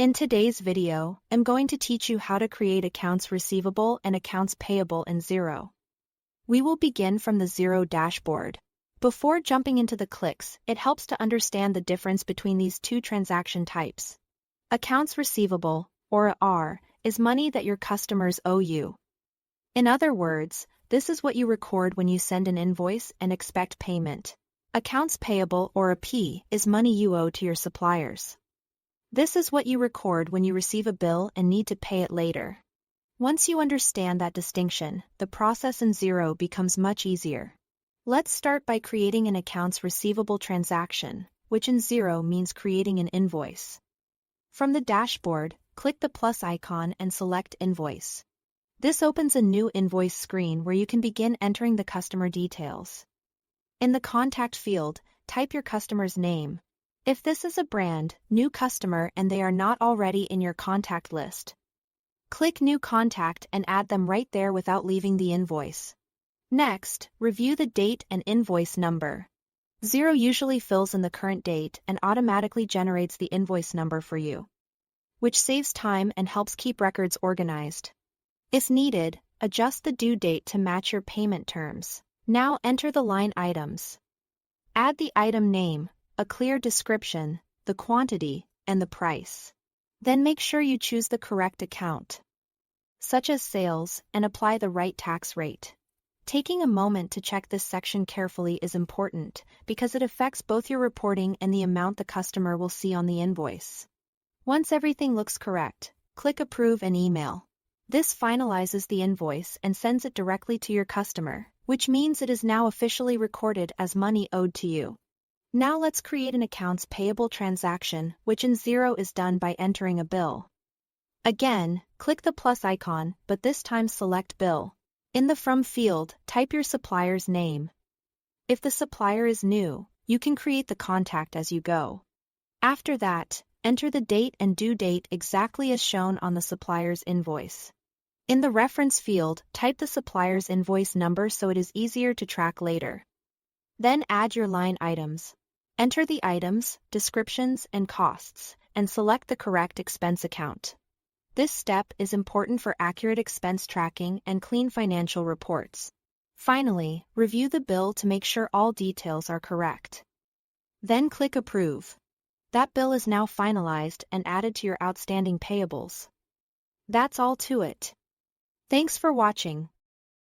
In today's video, I'm going to teach you how to create accounts receivable and accounts payable in Xero. We will begin from the Xero dashboard. Before jumping into the clicks, it helps to understand the difference between these two transaction types. Accounts receivable, or AR, is money that your customers owe you. In other words, this is what you record when you send an invoice and expect payment. Accounts payable, or AP, is money you owe to your suppliers. This is what you record when you receive a bill and need to pay it later. Once you understand that distinction, the process in Xero becomes much easier. Let's start by creating an accounts receivable transaction, which in Xero means creating an invoice. From the dashboard, click the plus icon and select Invoice. This opens a new invoice screen where you can begin entering the customer details. In the contact field, type your customer's name. If this is a brand, new customer, and they are not already in your contact list, click New Contact and add them right there without leaving the invoice. Next, review the date and invoice number. Xero usually fills in the current date and automatically generates the invoice number for you, which saves time and helps keep records organized. If needed, adjust the due date to match your payment terms. Now enter the line items. Add the item name, a clear description, the quantity, and the price. Then make sure you choose the correct account, such as sales, and apply the right tax rate. Taking a moment to check this section carefully is important because it affects both your reporting and the amount the customer will see on the invoice. Once everything looks correct, click Approve and Email. This finalizes the invoice and sends it directly to your customer, which means it is now officially recorded as money owed to you. Now let's create an accounts payable transaction, which in Xero is done by entering a bill. Again, click the plus icon, but this time select Bill. In the From field, type your supplier's name. If the supplier is new, you can create the contact as you go. After that, enter the date and due date exactly as shown on the supplier's invoice. In the Reference field, type the supplier's invoice number so it is easier to track later. Then add your line items. Enter the items, descriptions, and costs, and select the correct expense account. This step is important for accurate expense tracking and clean financial reports. Finally, review the bill to make sure all details are correct. Then click Approve. That bill is now finalized and added to your outstanding payables. That's all to it. Thanks for watching.